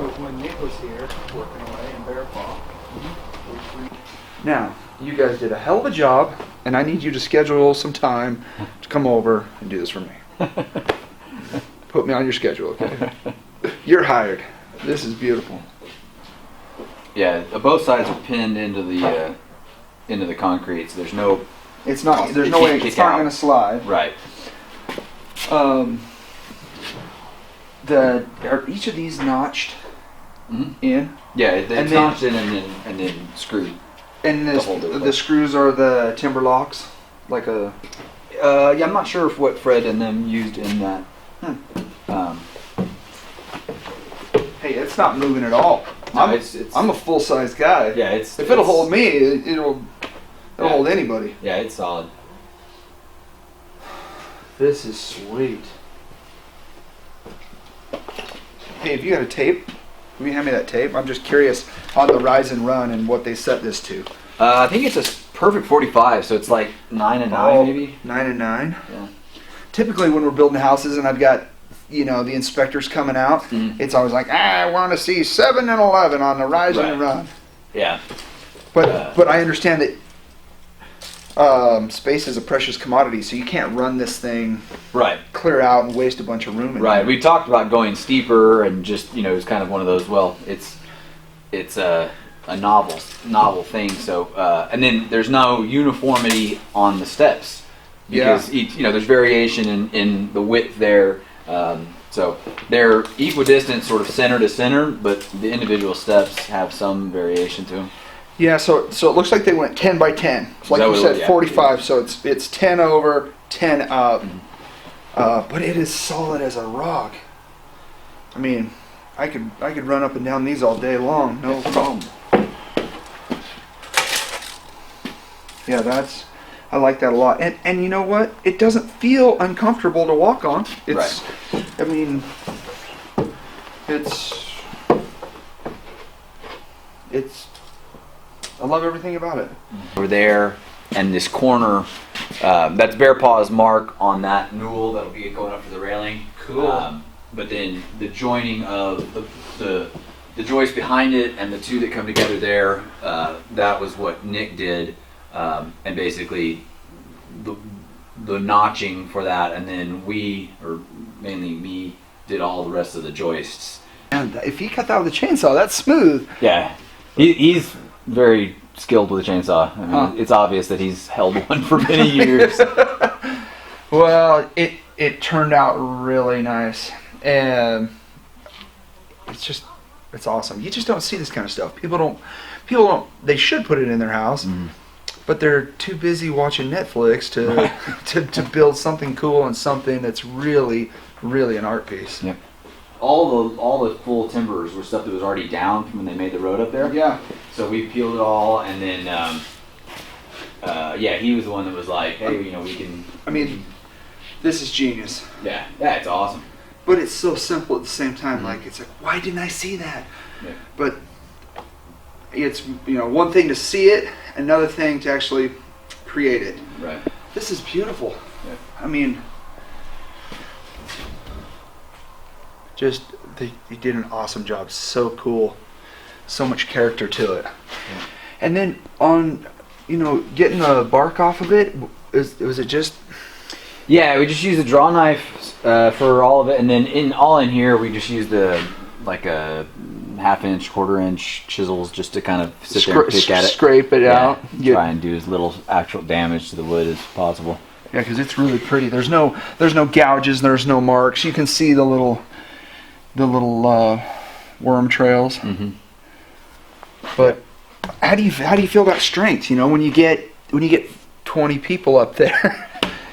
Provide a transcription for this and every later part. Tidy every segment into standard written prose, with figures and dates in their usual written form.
So when Nick was here working away in Bear Paw, now you guys did a hell of a job, and I need you to schedule some time to come over and do this for me. Put me on your schedule, okay? You're hired. This is beautiful. Yeah, both sides are pinned into the concrete, so there's no. It's not. There's no way it's not going to slide. Right. Are each of these notched in? Yeah, it's notched in and then screwed. And the screws are the timber locks, like a. Yeah, I'm not sure if what Fred and them used in that. Hey, it's not moving at all. No, I'm a full-size guy. Yeah, if it'll hold me, it'll hold anybody. Yeah, it's solid. This is sweet. Hey, have you got a tape? Can you hand me that tape? I'm just curious on the rise and run and what they set this to. I think it's a perfect 45, so it's like 9 and 9 maybe. 9 and 9. Yeah. Typically, when we're building houses and I've got the inspectors coming out, it's always like, I want to see 7 and 11 on the rise and run. Yeah. But I understand that space is a precious commodity, so you can't run this thing clear out and waste a bunch of room in Right. there. We talked about going steeper and just, it's kind of one of those, it's a novel thing. So, and then there's no uniformity on the steps because there's variation in the width there. So they're equidistant, sort of center to center, but the individual steps have some variation to them. Yeah, so it looks like they went 10 by 10. Like you said, 45. So it's 10 over, 10 up. But it is solid as a rock. I mean, I could run up and down these all day long, no problem. Yeah, I like that a lot. And you know what? It doesn't feel uncomfortable to walk on. It's I mean, it's I love everything about it. We're there, and this corner, that's Bear Paw's mark on that newel that'll be going up to the railing. Cool. But then the joining of the joist behind it and the two that come together there, that was what Nick did, and basically the notching for that, and then mainly me, did all the rest of the joists. And if he cut that with a chainsaw, that's smooth. Yeah, he's very skilled with a chainsaw. I mean, it's obvious that he's held one for many years. Well, it turned out really nice, and it's awesome. You just don't see this kind of stuff. People don't. They should put it in their house, but they're too busy watching Netflix to build something cool and something that's really, really an art piece. Yep. All the full timbers were stuff that was already down from when they made the road up there. Yeah. So we peeled it all, and then he was the one that was like, hey, we can. I mean, this is genius. Yeah, it's awesome. But it's so simple at the same time. Like, it's like, why didn't I see that? Yeah. But it's one thing to see it, another thing to actually create it. Right. This is beautiful. Yeah. I mean, just they did an awesome job. So cool, so much character to it. Yeah. And then on, getting the bark off of it, was it just? Yeah, we just used a draw knife for all of it, and then in here we just used a 1/2-inch, 1/4-inch chisels just to kind of sit there and pick at it, scrape it out, try and do as little actual damage to the wood as possible. Yeah, because it's really pretty. There's no gouges, there's no marks. You can see the little worm trails. Mm-hmm. But how do you feel about strength? when you get 20 people up there.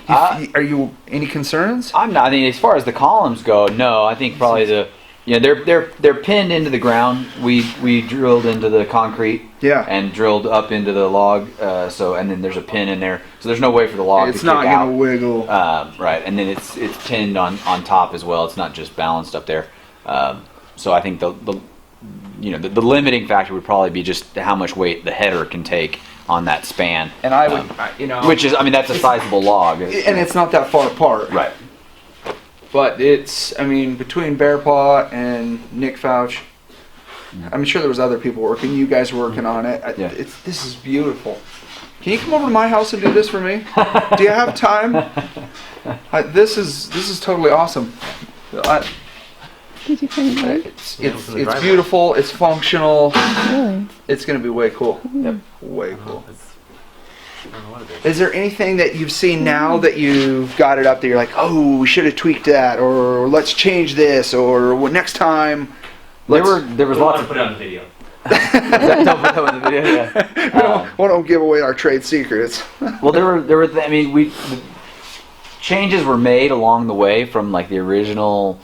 Are you any concerns? I'm not. I mean, as far as the columns go, no. I think probably they're pinned into the ground. We drilled into the concrete. Yeah. And drilled up into the log. And then there's a pin in there. So there's no way for the log to kick out. It's not gonna wiggle. Right. And then it's pinned on top as well. It's not just balanced up there. So I think the limiting factor would probably be just how much weight the header can take on that span. And I would, which is, that's a sizable log. And it's not that far apart. Right. But between Bear Paw and Nick Fouch, I'm sure there was other people working. You guys were working on it. This is beautiful. Can you come over to my house and do this for me? Do you have time? This is totally awesome. Did you find it? It's beautiful. It's functional. Really? It's going to be way cool. Yep. Way cool. Is there anything that you've seen now that you've got it up that you're like, oh, we should have tweaked that, or let's change this, or next time? There was lots of put it on the video. Don't put that on the video. Yeah. We don't give away our trade secrets. Well, there were. The changes were made along the way from like the original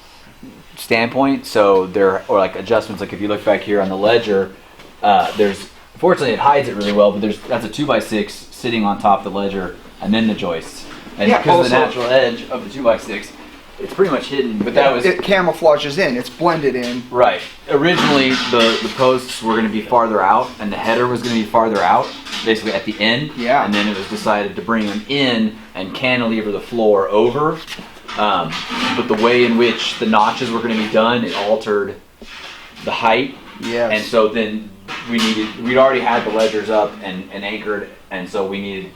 standpoint. So or like adjustments. Like if you look back here on the ledger, there's. Fortunately, it hides it really well. But that's a 2x6 sitting on top of the ledger, and then the joists. And because of the natural edge of the 2x6, it's pretty much hidden. But it camouflages in. It's blended in. Right. Originally, the posts were going to be farther out, and the header was going to be farther out, basically at the end. Yeah. And then it was decided to bring them in and cantilever the floor over. But the way in which the notches were going to be done, it altered the height. Yes. And so then we'd already had the ledgers up and anchored, and so we needed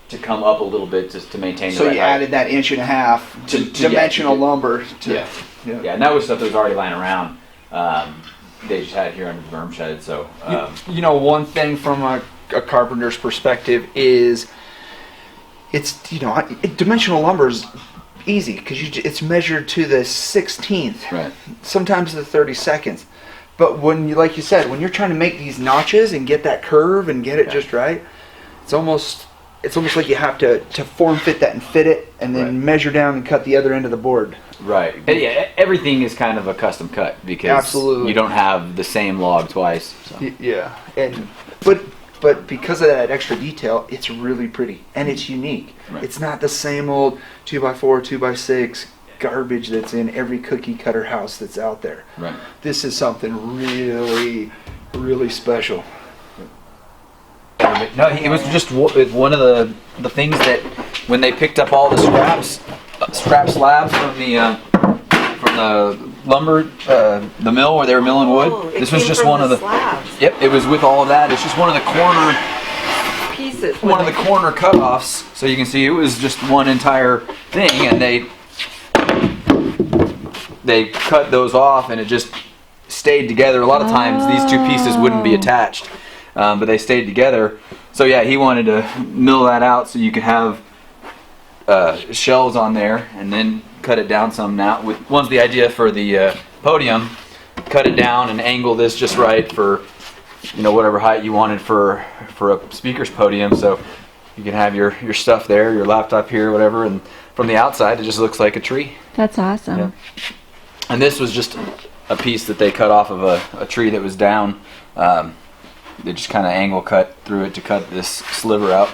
to come up a little bit just to maintain the So right you height. added that 1.5 inch to dimensional lumber. Yeah, and that was stuff that was already lying around. They just had it here under the berm shed. So you know, one thing from a carpenter's perspective is it's dimensional lumber is easy because it's measured to the 16th, right. Sometimes the 32nd. But when like you said, when you're trying to make these notches and get that curve and get it just right, it's almost like you have to form fit that and fit it, and then measure down and cut the other end of the board. Right. Yeah. Everything is kind of a custom cut because Absolutely. you don't have the same log twice. So. Yeah, but because of that extra detail, it's really pretty and it's unique. Right. It's not the same old 2x4, 2x6 garbage that's in every cookie cutter house that's out there. Right. This is something really, really special. No, it was just one of the things that when they picked up all the scrap slabs from the lumber, the mill where they were milling wood. This was just one of the slabs. Yep, it was with all of that. It's just one of the corner Pieces. one of the corner cutoffs. So you can see it was just one entire thing, and they cut those off, and it just stayed together. A lot of times these two pieces wouldn't be attached. But they stayed together. So yeah, he wanted to mill that out so you could have shelves on there, and then cut it down some. Now, one's the idea for the podium. Cut it down and angle this just right for whatever height you wanted for a speaker's podium. So you can have your stuff there, your laptop here, whatever. And from the outside, it just looks like a tree. That's awesome. Yeah. And this was just a piece that they cut off of a tree that was down. They just kind of angle cut through it to cut this sliver out.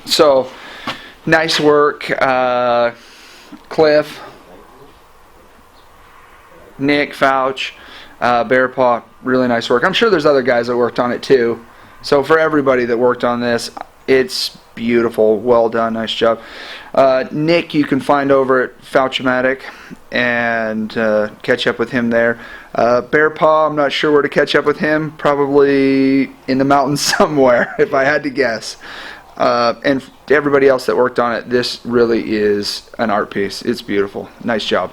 So, nice work, Cliff, Nick Fouch, Bear Paw, really nice work. I'm sure there's other guys that worked on it too. So for everybody that worked on this, it's beautiful. Well done. Nice job. Nick you can find over at Fouchomatic and catch up with him there. Bear Paw, I'm not sure where to catch up with him. Probably in the mountains somewhere, if I had to guess. And to everybody else that worked on it, this really is an art piece. It's beautiful. Nice job.